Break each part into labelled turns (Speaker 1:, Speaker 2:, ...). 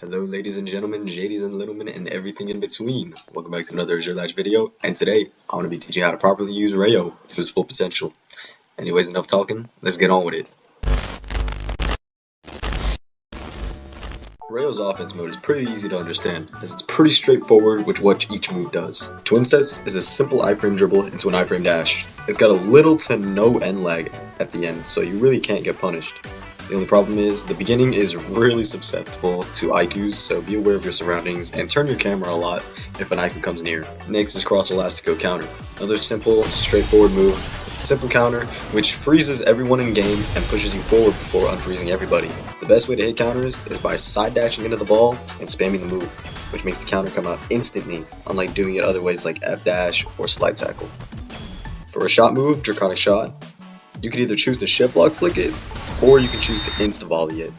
Speaker 1: Hello ladies and gentlemen, JDs and littlemen, and everything in between. Welcome back to another Azure Latch video, and today I'm going to be teaching you how to properly use Rayo to his full potential. Anyways, enough talking, let's get on with it. Rayo's offense mode is pretty easy to understand, as it's pretty straightforward with what each move does. Twin Steps is a simple iframe dribble into an iframe dash. It's got a little to no end lag at the end, so you really can't get punished. The only problem is, the beginning is really susceptible to IQs, so be aware of your surroundings and turn your camera a lot if an IQ comes near. Next is Cross Elastico Counter. Another simple, straightforward move. It's a simple counter which freezes everyone in game and pushes you forward before unfreezing everybody. The best way to hit counters is by side dashing into the ball and spamming the move, which makes the counter come out instantly, unlike doing it other ways like F dash or slide tackle. For a shot move, Draconic Shot, you can either choose to shift lock flick it, or you can choose to insta-volley it.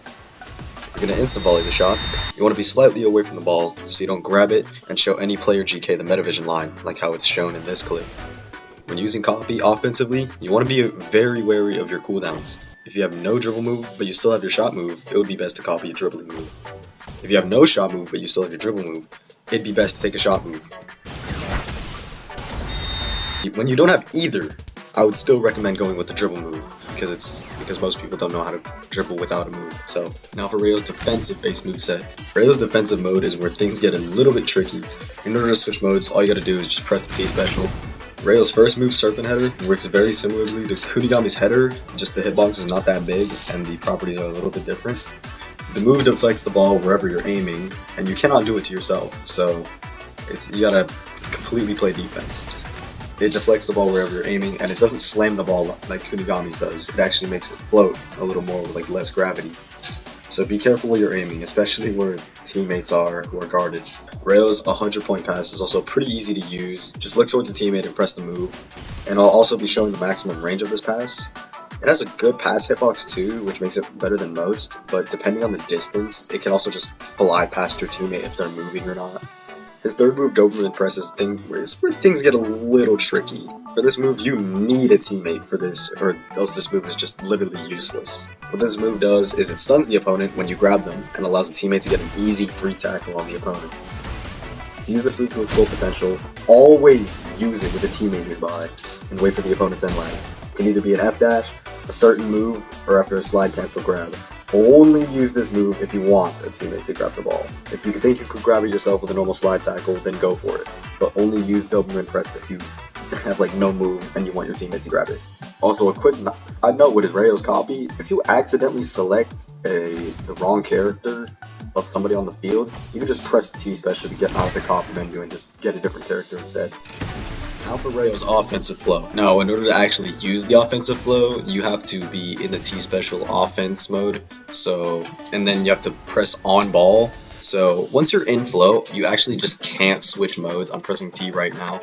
Speaker 1: If you're going to insta-volley the shot, you want to be slightly away from the ball so you don't grab it and show any player GK the metavision line, like how it's shown in this clip. When using copy offensively, you want to be very wary of your cooldowns. If you have no dribble move, but you still have your shot move, it would be best to copy a dribbling move. If you have no shot move, but you still have your dribble move, it'd be best to take a shot move. When you don't have either, I would still recommend going with the dribble move, because most people don't know how to dribble without a move. So now for Rayo's defensive based moveset. Rayo's defensive mode is where things get a little bit tricky. In order to switch modes, all you gotta do is just press the T special. Rayo's first move, Serpent Header, works very similarly to Kunigami's header, just the hitbox is not that big and the properties are a little bit different. The move deflects the ball wherever you're aiming, and you cannot do it to yourself, so you gotta completely play defense. It deflects the ball wherever you're aiming, and it doesn't slam the ball like Kunigami's does. It actually makes it float a little more with like less gravity. So be careful where you're aiming, especially where teammates are who are guarded. Rayo's 100-point pass is also pretty easy to use. Just look towards the teammate and press the move. And I'll also be showing the maximum range of this pass. It has a good pass hitbox too, which makes it better than most, but depending on the distance, it can also just fly past your teammate if they're moving or not. His third move, Doberman Press, is where things get a little tricky. For this move, you need a teammate for this, or else this move is just literally useless. What this move does is it stuns the opponent when you grab them, and allows the teammate to get an easy free tackle on the opponent. To use this move to its full potential, always use it with a teammate nearby, and wait for the opponent's end lag. It can either be an F dash, a certain move, or after a slide cancel grab. Only use this move if you want a teammate to grab the ball. If you think you could grab it yourself with a normal slide tackle, then go for it. But only use Doberman Press if you have like no move and you want your teammate to grab it. Also, a quick side note with Rayo's copy, if you accidentally select the wrong character of somebody on the field, you can just press the T special to get out of the copy menu and just get a different character instead. Now for Rayo's offensive flow. Now, in order to actually use the offensive flow, you have to be in the T special offense mode. And then you have to press on ball. So once you're in flow, you actually just can't switch mode. I'm pressing T right now.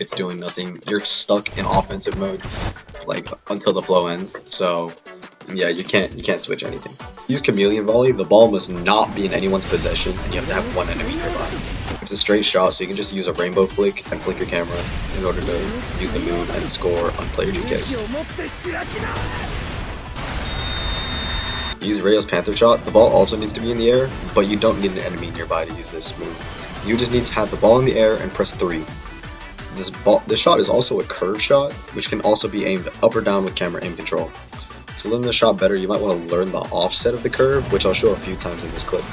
Speaker 1: It's doing nothing. You're stuck in offensive mode, like until the flow ends. So yeah, you can't switch anything. Use Chameleon Volley. The ball must not be in anyone's possession, and you have to have one enemy nearby. It's a straight shot, so you can just use a rainbow flick and flick your camera in order to use the move and score on player GKs. Use Rayo's Panther Shot. The ball also needs to be in the air, but you don't need an enemy nearby to use this move. You just need to have the ball in the air and press 3. This shot is also a curve shot, which can also be aimed up or down with camera aim control. To learn the shot better, you might want to learn the offset of the curve, which I'll show a few times in this clip.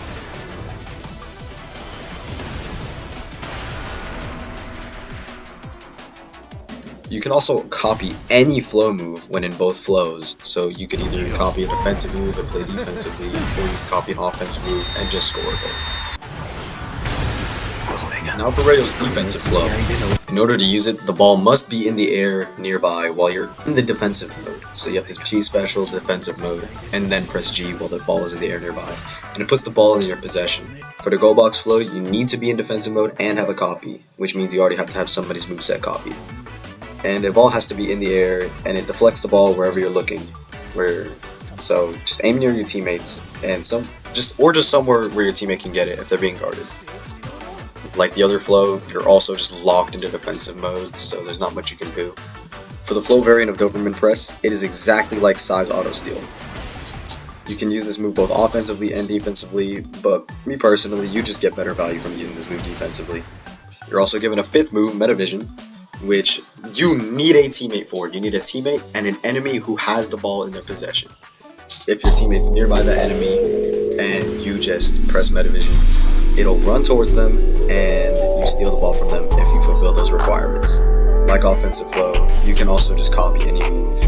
Speaker 1: You can also copy any flow move when in both flows, so you can either copy a defensive move and play defensively, or you can copy an offensive move and just score a goal. Now for Rayo's defensive flow. In order to use it, the ball must be in the air nearby while you're in the defensive mode. So you have this T special defensive mode, and then press G while the ball is in the air nearby. And it puts the ball in your possession. For the goal box flow, you need to be in defensive mode and have a copy, which means you already have to have somebody's moveset copied. And the ball has to be in the air, and it deflects the ball wherever you're looking. So just aim near your teammates, and just somewhere where your teammate can get it if they're being guarded. Like the other flow, you're also just locked into defensive mode, so there's not much you can do. For the flow variant of Doberman Press, it is exactly like Size Auto Steal. You can use this move both offensively and defensively, but me personally, you just get better value from using this move defensively. You're also given a 5th move, Metavision, which you need a teammate for. You need a teammate and an enemy who has the ball in their possession. If your teammate's nearby the enemy and you just press Metavision, it'll run towards them and you steal the ball from them if you fulfill those requirements. Like offensive flow, you can also just copy any move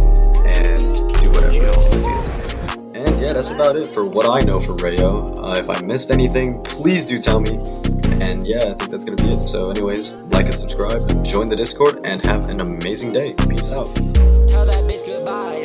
Speaker 1: and do whatever you want in the field. And yeah, that's about it for what I know for Rayo. If I missed anything, please do tell me. And yeah, I think that's gonna be it. So anyways, like and subscribe, join the Discord, and have an amazing day. Peace out.
Speaker 2: Tell that bitch goodbye.